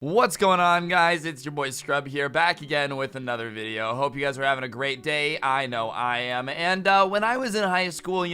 What's going on, guys? It's your boy Scrub here, back again with another video. Hope you guys are having a great day. I know I am. And when I was in high school,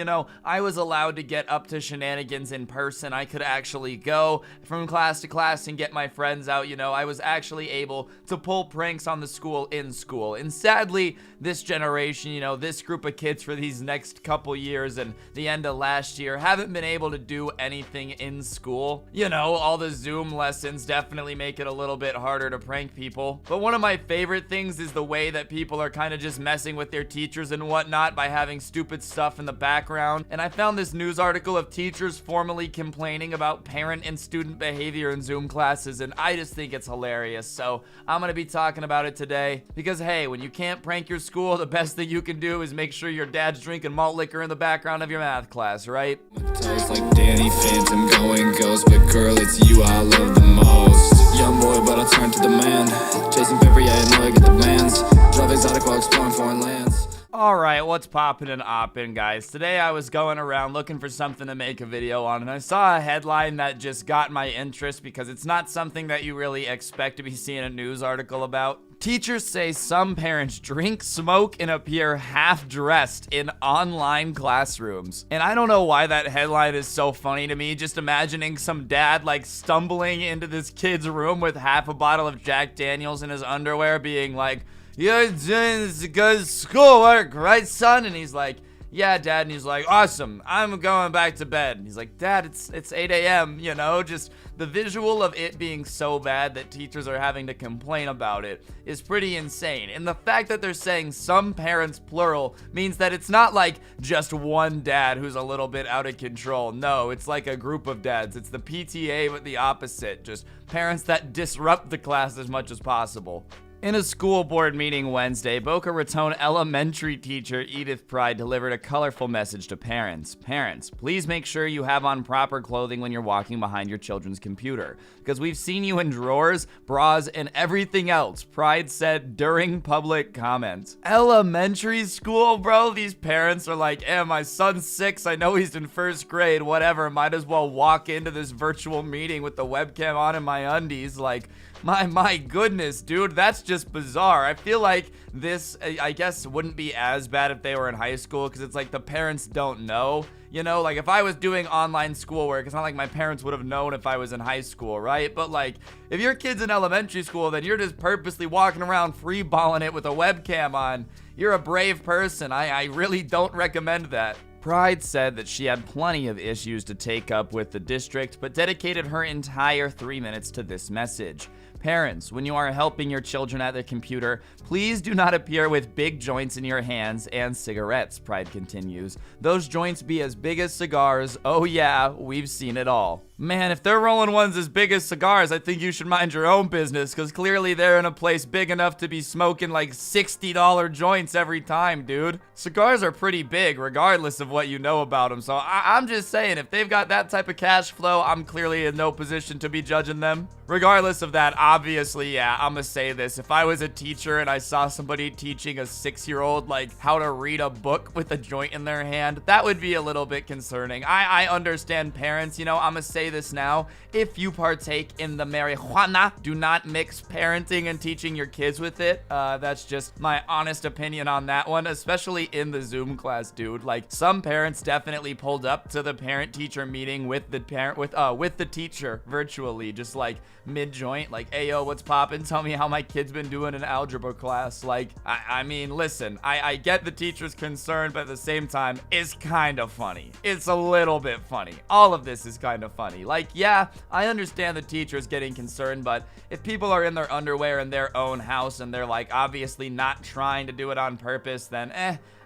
I was allowed to get up to shenanigans in person. I could actually go from class to class and get my friends out. I was actually able to pull pranks on the school in school. And sadly, this generation, this group of kids for these next couple years and the end of last year haven't been able to do anything in school. All the Zoom lessons definitely make it a little bit harder to prank people. But one of my favorite things is the way that people are kind of just messing with their teachers and whatnot by having stupid stuff in the background. And I found this news article of teachers formally complaining about parent and student behavior in Zoom classes, and I just think it's hilarious. So I'm gonna be talking about it today because, hey, when you can't prank your school, the best thing you can do is make sure your dad's drinking malt liquor in the background of your math class, right? Tastes like Danny Phantom going ghost, but girl, it's you I love the most. Young boy, but I turn to the man. Chasing paper, yeah, I know I get the plans. Drive exotic while exploring foreign lands. Alright, what's poppin' and oppin', guys? Today I was going around looking for something to make a video on, and I saw a headline that just got my interest because it's not something that you really expect to be seeing a news article about. Teachers say some parents drink, smoke, and appear half-dressed in online classrooms. And I don't know why that headline is so funny to me, just imagining some dad like stumbling into this kid's room with half a bottle of Jack Daniels in his underwear being like, "You're doing good schoolwork, right, son?" And he's like, "Yeah, Dad." And he's like, "Awesome, I'm going back to bed." And he's like, "Dad, it's 8 a.m., just the visual of it being so bad that teachers are having to complain about it is pretty insane. And the fact that they're saying some parents, plural, means that it's not like just one dad who's a little bit out of control. No, it's like a group of dads. It's the PTA, but the opposite. Just parents that disrupt the class as much as possible. In a school board meeting Wednesday, Boca Raton elementary teacher Edith Pride delivered a colorful message to parents. Parents, please make sure you have on proper clothing when you're walking behind your children's computer, because we've seen you in drawers, bras, and everything else, Pride said during public comments. Elementary school, bro? These parents are like, my son's 6, I know he's in first grade, whatever, might as well walk into this virtual meeting with the webcam on in my undies, like, my goodness, dude, that's just bizarre. I feel like this, I guess, wouldn't be as bad if they were in high school, because it's like the parents don't know. Like if I was doing online schoolwork, it's not like my parents would have known if I was in high school, right? But like, if your kid's in elementary school, then you're just purposely walking around freeballing it with a webcam on. You're a brave person. I really don't recommend that. Pride said that she had plenty of issues to take up with the district, but dedicated her entire 3 minutes to this message. Parents, when you are helping your children at their computer, please do not appear with big joints in your hands and cigarettes, Pride continues. Those joints be as big as cigars. Oh yeah, we've seen it all. Man, if they're rolling ones as big as cigars, I think you should mind your own business, because clearly they're in a place big enough to be smoking like $60 joints every time, dude. Cigars are pretty big, regardless of what you know about them, so I'm just saying, if they've got that type of cash flow, I'm clearly in no position to be judging them. Regardless of that, obviously, yeah, I'm gonna say this. If I was a teacher and I saw somebody teaching a 6-year-old, like, how to read a book with a joint in their hand, that would be a little bit concerning. I understand parents, I'm gonna say this now. If you partake in the marijuana, do not mix parenting and teaching your kids with it. That's just my honest opinion on that one, especially in the Zoom class, dude. Like, some parents definitely pulled up to the parent-teacher meeting with the parent, with the teacher virtually, just like mid-joint, like, "Hey, yo, what's poppin'? Tell me how my kid's been doing in algebra class." Like, I mean, listen, I get the teacher's concern, but at the same time, it's kind of funny. It's a little bit funny. All of this is kind of funny. Like, yeah, I understand the teachers getting concerned, but if people are in their underwear in their own house and they're, like, obviously not trying to do it on purpose, then,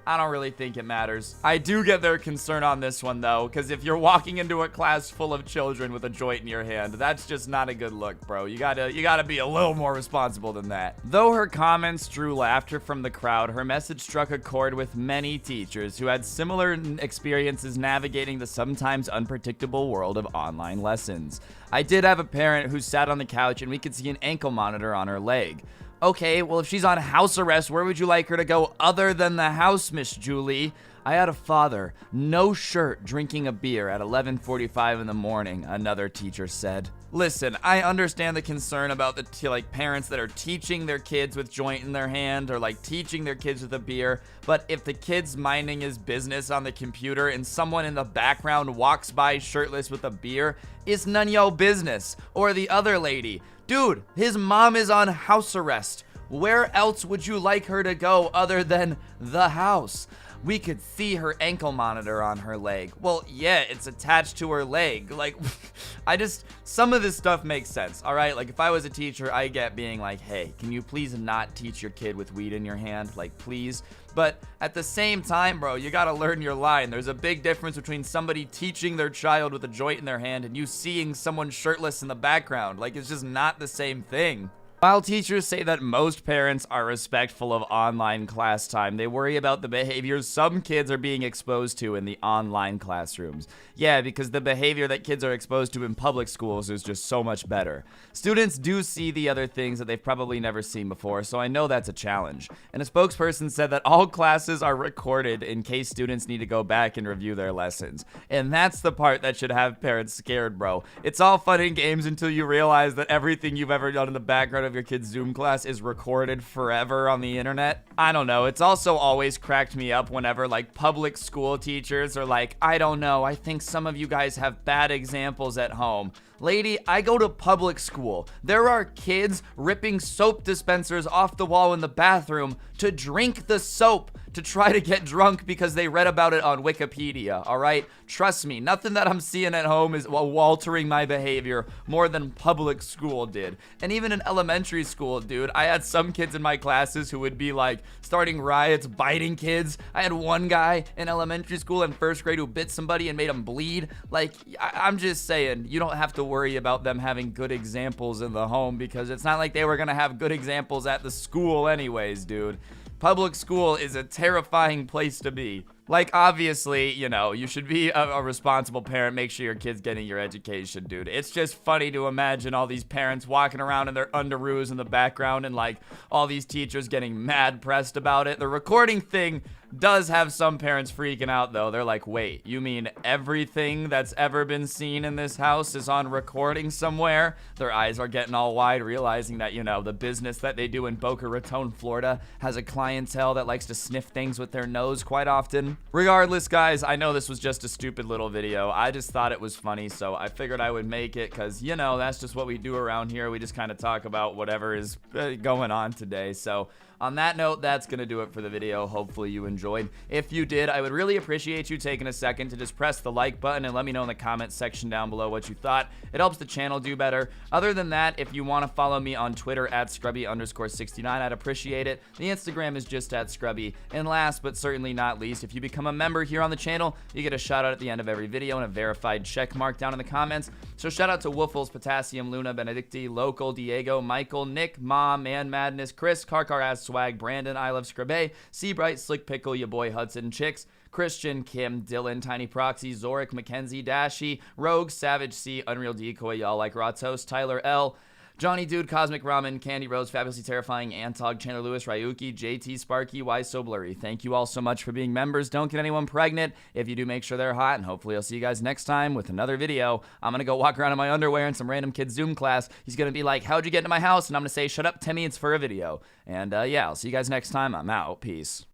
I don't really think it matters. I do get their concern on this one, though, because if you're walking into a class full of children with a joint in your hand, that's just not a good look, bro. You gotta be a little more responsible than that. Though her comments drew laughter from the crowd, her message struck a chord with many teachers who had similar experiences navigating the sometimes unpredictable world of online lessons. I did have a parent who sat on the couch and we could see an ankle monitor on her leg. Okay, well, if she's on house arrest, where would you like her to go other than the house, Miss Julie? I had a father, no shirt, drinking a beer at 11:45 in the morning, another teacher said. Listen, I understand the concern about the parents that are teaching their kids with joint in their hand or like teaching their kids with a beer, but if the kid's minding his business on the computer and someone in the background walks by shirtless with a beer, it's none yo business. Or the other lady, dude, his mom is on house arrest. Where else would you like her to go other than the house? We could see her ankle monitor on her leg. Well, yeah, it's attached to her leg. Like, some of this stuff makes sense, all right? Like, if I was a teacher, I get being like, hey, can you please not teach your kid with weed in your hand? Like, please. But at the same time, bro, you gotta learn your line. There's a big difference between somebody teaching their child with a joint in their hand and you seeing someone shirtless in the background. Like, it's just not the same thing. While teachers say that most parents are respectful of online class time, they worry about the behaviors some kids are being exposed to in the online classrooms. Yeah, because the behavior that kids are exposed to in public schools is just so much better. Students do see the other things that they've probably never seen before, so I know that's a challenge. And a spokesperson said that all classes are recorded in case students need to go back and review their lessons. And that's the part that should have parents scared, bro. It's all fun and games until you realize that everything you've ever done in the background of your kid's Zoom class is recorded forever on the internet. I don't know. It's also always cracked me up whenever like public school teachers are like, I don't know, I think some of you guys have bad examples at home. Lady, I go to public school. There are kids ripping soap dispensers off the wall in the bathroom to drink the soap to try to get drunk because they read about it on Wikipedia, all right? Trust me, nothing that I'm seeing at home is altering my behavior more than public school did. And even in elementary school, dude, I had some kids in my classes who would be like starting riots, biting kids. I had one guy in elementary school in first grade who bit somebody and made him bleed. Like, I'm just saying, you don't have to worry about them having good examples in the home because it's not like they were gonna have good examples at the school anyways, dude. Public school is a terrifying place to be. Like, obviously, you know, you should be a responsible parent. Make sure your kid's getting your education, dude. It's just funny to imagine all these parents walking around in their underoos in the background and, like, all these teachers getting mad pressed about it. The recording thing does have some parents freaking out, though. They're like, wait, you mean everything that's ever been seen in this house is on recording somewhere? Their eyes are getting all wide, realizing that, you know, the business that they do in Boca Raton, Florida has a clientele that likes to sniff things with their nose quite often. Regardless, guys, I know this was just a stupid little video. I just thought it was funny, so I figured I would make it because, you know, that's just what we do around here. We just kind of talk about whatever is going on today. So on that note, that's going to do it for the video. Hopefully you enjoyed. If you did, I would really appreciate you taking a second to just press the like button and let me know in the comments section down below what you thought. It helps the channel do better. Other than that, if you want to follow me on Twitter at Scruby_69, I'd appreciate it. The Instagram is just at Scruby. And last but certainly not least, if you become a member here on the channel, you get a shout out at the end of every video and a verified check mark down in the comments. So shout out to Woofles, Potassium, Luna, Benedicti, Local, Diego, Michael, Nick, Mom, Man Madness, Chris, Karkar Ass Swag, Brandon, I Love Scrubae, Seabright, Slick Pickle, ya boy Hudson, Chicks, Christian, Kim, Dylan, Tiny Proxy, Zorik, Mackenzie, Dashy, Rogue, Savage C, Unreal Decoy, Y'all Like Ratos, Tyler L, Johnny Dude, Cosmic Ramen, Candy Rose, Fabulously Terrifying, Antog, Chandler Lewis, Ryuki, JT, Sparky, Why So Blurry. Thank you all so much for being members. Don't get anyone pregnant. If you do, make sure they're hot, and hopefully I'll see you guys next time with another video. I'm gonna go walk around in my underwear in some random kid's Zoom class. He's gonna be like, how'd you get into my house? And I'm gonna say, shut up, Timmy, it's for a video. And yeah, I'll see you guys next time. I'm out. Peace.